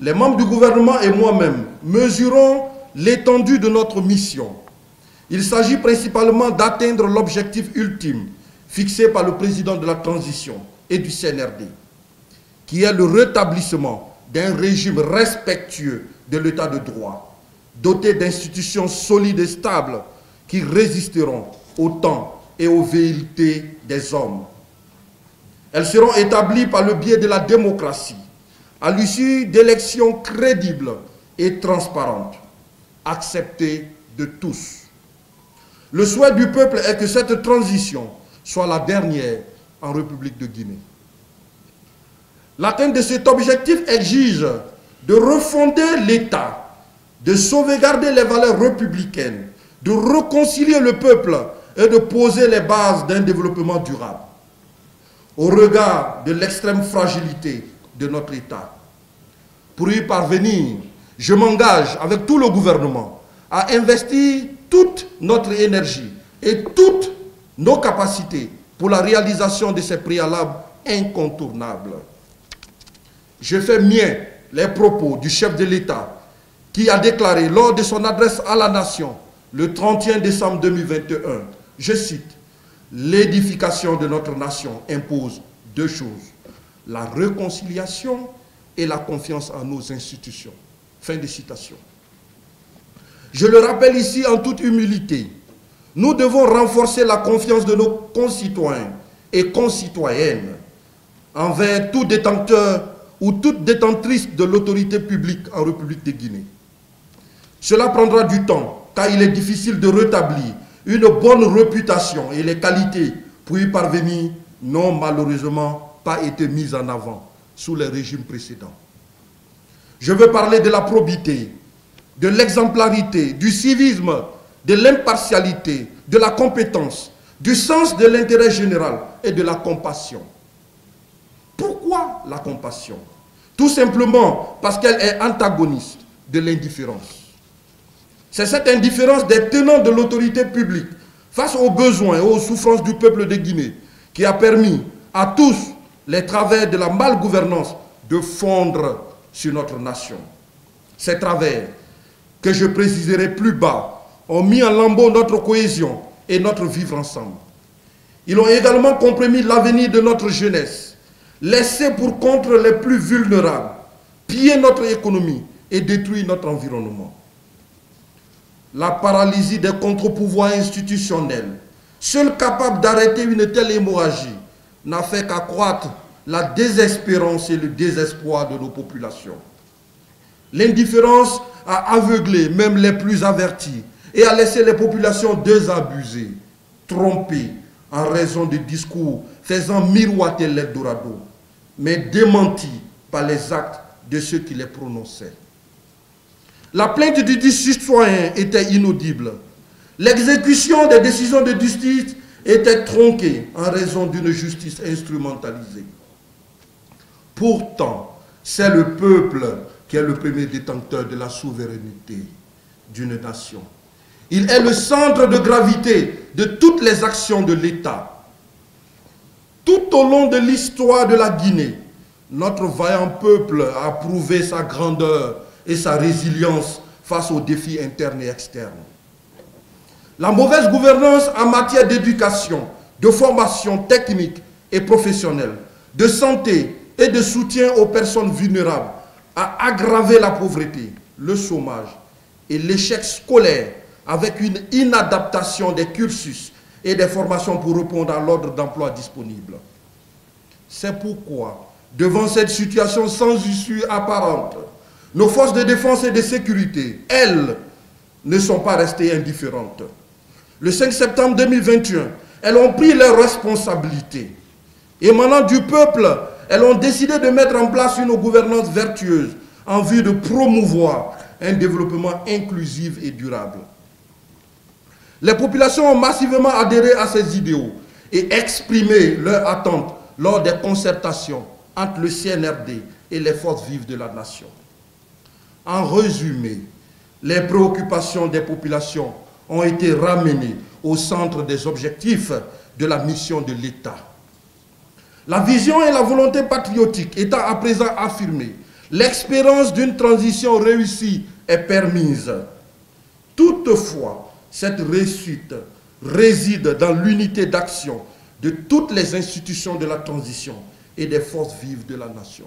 les membres du gouvernement et moi-même mesurons l'étendue de notre mission. Il s'agit principalement d'atteindre l'objectif ultime fixé par le président de la transition et du CNRD, qui est le rétablissement d'un régime respectueux de l'état de droit, doté d'institutions solides et stables qui résisteront au temps et aux velléités des hommes. Elles seront établies par le biais de la démocratie, à l'issue d'élections crédibles et transparentes, acceptées de tous. Le souhait du peuple est que cette transition soit la dernière en République de Guinée. L'atteinte de cet objectif exige de refonder l'État, de sauvegarder les valeurs républicaines, de réconcilier le peuple et de poser les bases d'un développement durable. Au regard de l'extrême fragilité de notre État, pour y parvenir, je m'engage avec tout le gouvernement à investir toute notre énergie et toutes nos capacités pour la réalisation de ces préalables incontournables. Je fais mien les propos du chef de l'État qui a déclaré lors de son adresse à la nation le 31 décembre 2021, je cite, « L'édification de notre nation impose deux choses, la réconciliation et la confiance en nos institutions. » Fin de citation. Je le rappelle ici en toute humilité, nous devons renforcer la confiance de nos concitoyens et concitoyennes envers tout détenteur ou toute détentrice de l'autorité publique en République de Guinée. Cela prendra du temps, car il est difficile de rétablir une bonne réputation et les qualités pour y parvenir n'ont malheureusement pas été mises en avant sous les régimes précédents. Je veux parler de la probité, de l'exemplarité, du civisme, de l'impartialité, de la compétence, du sens de l'intérêt général et de la compassion. Pourquoi la compassion? Tout simplement parce qu'elle est antagoniste de l'indifférence. C'est cette indifférence des tenants de l'autorité publique face aux besoins et aux souffrances du peuple de Guinée qui a permis à tous les travers de la malgouvernance de fondre sur notre nation. Ces travers, que je préciserai plus bas, ont mis en lambeaux notre cohésion et notre vivre ensemble. Ils ont également compromis l'avenir de notre jeunesse, laissé pour compte les plus vulnérables, pillé notre économie et détruit notre environnement. La paralysie des contre-pouvoirs institutionnels, seule capable d'arrêter une telle hémorragie, n'a fait qu'accroître la désespérance et le désespoir de nos populations. L'indifférence a aveuglé même les plus avertis et a laissé les populations désabusées, trompées en raison de discours faisant miroiter l'Eldorado, mais démenties par les actes de ceux qui les prononçaient. La plainte du dit citoyen était inaudible. L'exécution des décisions de justice était tronquée en raison d'une justice instrumentalisée. Pourtant, c'est le peuple qui est le premier détenteur de la souveraineté d'une nation. Il est le centre de gravité de toutes les actions de l'État. Tout au long de l'histoire de la Guinée, notre vaillant peuple a prouvé sa grandeur et sa résilience face aux défis internes et externes. La mauvaise gouvernance en matière d'éducation, de formation technique et professionnelle, de santé et de soutien aux personnes vulnérables a aggravé la pauvreté, le chômage et l'échec scolaire avec une inadaptation des cursus et des formations pour répondre à l'ordre d'emploi disponible. C'est pourquoi, devant cette situation sans issue apparente, nos forces de défense et de sécurité, elles, ne sont pas restées indifférentes. Le 5 septembre 2021, elles ont pris leurs responsabilités. Émanant du peuple, elles ont décidé de mettre en place une gouvernance vertueuse en vue de promouvoir un développement inclusif et durable. Les populations ont massivement adhéré à ces idéaux et exprimé leurs attentes lors des concertations entre le CNRD et les forces vives de la nation. En résumé, les préoccupations des populations ont été ramenées au centre des objectifs de la mission de l'État. La vision et la volonté patriotique étant à présent affirmées, L'expérience d'une transition réussie est permise. Toutefois, cette réussite réside dans l'unité d'action de toutes les institutions de la transition et des forces vives de la nation.